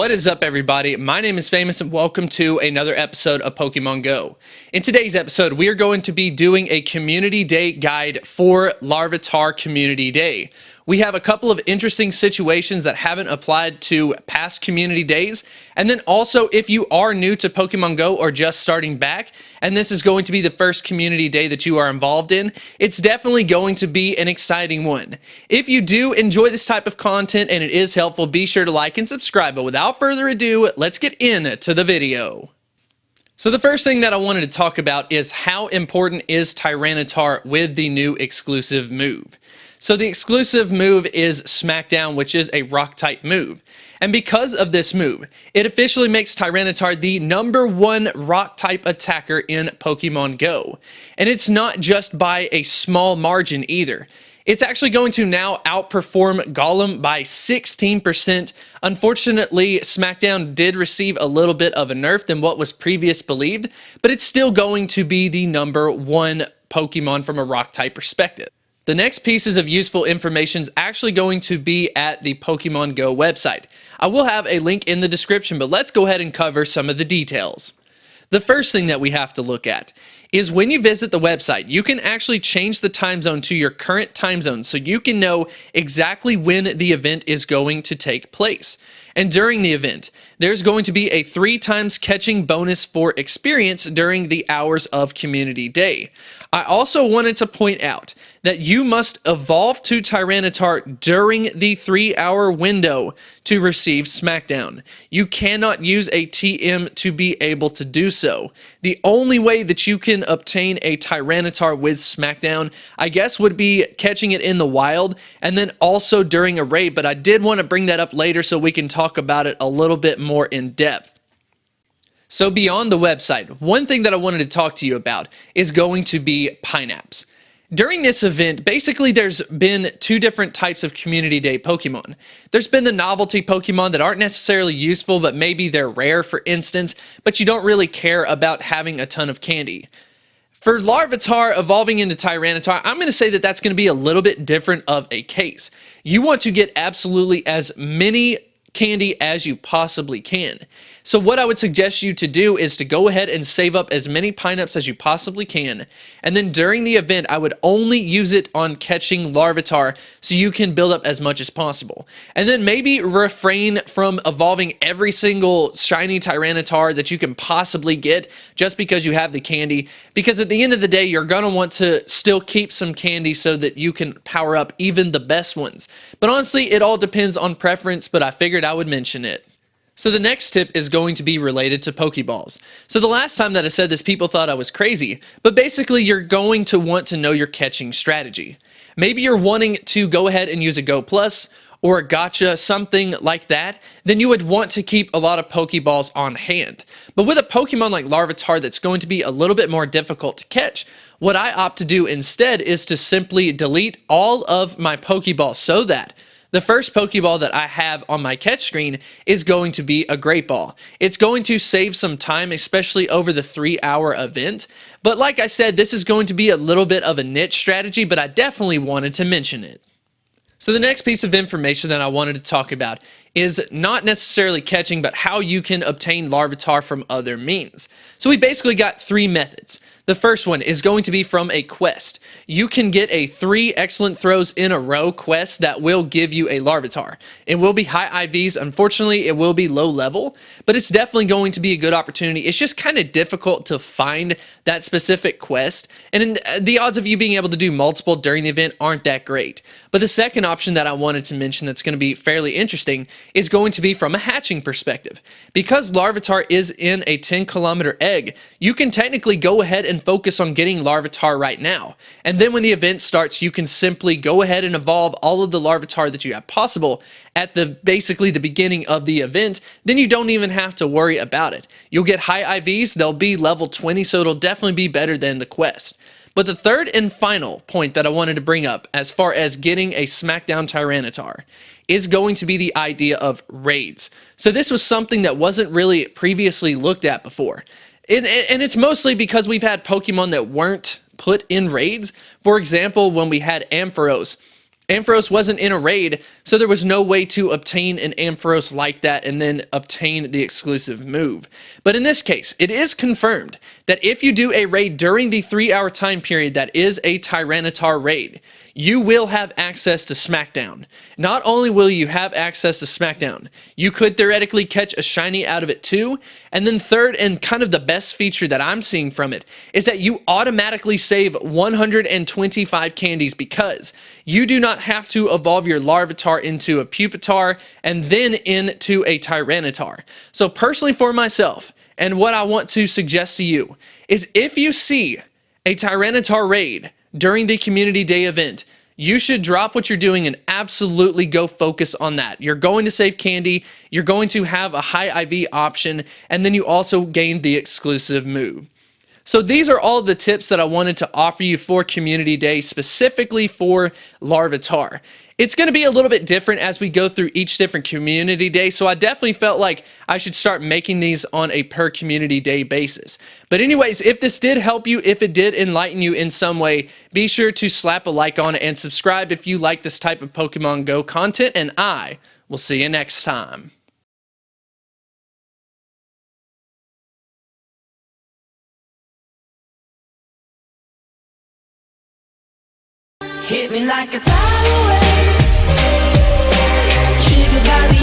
What is up, everybody? My name is Famous and welcome to another episode of Pokemon Go. In today's episode, we are going to be doing a community day guide for Larvitar Community Day. We have a couple of interesting situations that haven't applied to past community days. And then also, if you are new to Pokemon Go or just starting back, and this is going to be the first community day that you are involved in, it's definitely going to be an exciting one. If you do enjoy this type of content and it is helpful, be sure to like and subscribe. But without further ado, let's get into the video. So the first thing that I wanted to talk about is how important is Tyranitar with the new exclusive move. So the exclusive move is Smackdown, which is a rock-type move. And because of this move, it officially makes Tyranitar the #1 rock-type attacker in Pokemon Go. And it's not just by a small margin either. It's actually going to now outperform Golem by 16%. Unfortunately, Smackdown did receive a little bit of a nerf than what was previously believed, but it's still going to be the #1 Pokemon from a rock-type perspective. The next pieces of useful information is actually going to be at the Pokemon Go website. I will have a link in the description, but let's go ahead and cover some of the details. The first thing that we have to look at is when you visit the website, you can actually change the time zone to your current time zone so you can know exactly when the event is going to take place. And during the event, there's going to be a 3x catching bonus for experience during the hours of Community Day. I also wanted to point out that you must evolve to Tyranitar during the 3-hour window to receive Smackdown. You cannot use a TM to be able to do so. The only way that you can obtain a Tyranitar with Smackdown, I guess, would be catching it in the wild and then also during a raid, but I did want to bring that up later so we can talk about it a little bit more in depth. So beyond the website, one thing that I wanted to talk to you about is going to be Pineapps. During this event, basically there's been two different types of Community Day Pokemon. There's been the novelty Pokemon that aren't necessarily useful, but maybe they're rare, for instance, but you don't really care about having a ton of candy. For Larvitar evolving into Tyranitar, I'm going to say that that's going to be a little bit different of a case. You want to get absolutely as many candy as you possibly can. So what I would suggest you to do is to go ahead and save up as many Pineapps as you possibly can, and then during the event I would only use it on catching Larvitar so you can build up as much as possible. And then maybe refrain from evolving every single shiny Tyranitar that you can possibly get just because you have the candy, because at the end of the day you're going to want to still keep some candy so that you can power up even the best ones. But honestly, it all depends on preference, but I figured I would mention it. So the next tip is going to be related to Pokeballs. So the last time that I said this, people thought I was crazy, but basically you're going to want to know your catching strategy. Maybe you're wanting to go ahead and use a Go Plus or a Gotcha, something like that, then you would want to keep a lot of Pokeballs on hand. But with a Pokemon like Larvitar that's going to be a little bit more difficult to catch, what I opt to do instead is to simply delete all of my Pokeballs so that the first Pokeball that I have on my catch screen is going to be a Great Ball. It's going to save some time, especially over the 3-hour event. But like I said, this is going to be a little bit of a niche strategy, but I definitely wanted to mention it. So the next piece of information that I wanted to talk about is not necessarily catching, but how you can obtain Larvitar from other means. So we basically got 3 methods. The first one is going to be from a quest. You can get a 3 excellent throws in a row quest that will give you a Larvitar. It will be high IVs. Unfortunately, it will be low level, but it's definitely going to be a good opportunity. It's just kind of difficult to find that specific quest, and the odds of you being able to do multiple during the event aren't that great. But the second option that I wanted to mention that's going to be fairly interesting is going to be from a hatching perspective. Because Larvitar is in a 10-kilometer egg, you can technically go ahead and focus on getting Larvitar right now. And then when the event starts, you can simply go ahead and evolve all of the Larvitar that you have possible at basically the beginning of the event. Then you don't even have to worry about it. You'll get high IVs, they'll be level 20, so it'll definitely be better than the quest. But the third and final point that I wanted to bring up as far as getting a Smackdown Tyranitar is going to be the idea of raids. So this was something that wasn't really previously looked at before. And it's mostly because we've had Pokemon that weren't put in raids. For example, when we had Ampharos, Ampharos wasn't in a raid, so there was no way to obtain an Ampharos like that and then obtain the exclusive move. But in this case, it is confirmed that if you do a raid during the 3-hour time period that is a Tyranitar raid, you will have access to SmackDown. Not only will you have access to SmackDown, you could theoretically catch a shiny out of it too. And then third, and kind of the best feature that I'm seeing from it, is that you automatically save 125 candies because you do not have to evolve your Larvitar into a Pupitar and then into a Tyranitar. So personally for myself, and what I want to suggest to you, is if you see a Tyranitar raid during the community day event, you should drop what you're doing and absolutely go focus on that. You're going to save candy, you're going to have a high IV option, and then you also gain the exclusive move. So these are all the tips that I wanted to offer you for Community Day, specifically for Larvitar. It's going to be a little bit different as we go through each different Community Day, so I definitely felt like I should start making these on a per Community Day basis. But anyways, if this did help you, if it did enlighten you in some way, be sure to slap a like on it and subscribe if you like this type of Pokemon Go content, and I will see you next time. Hit me like a tidal wave. Triggered by the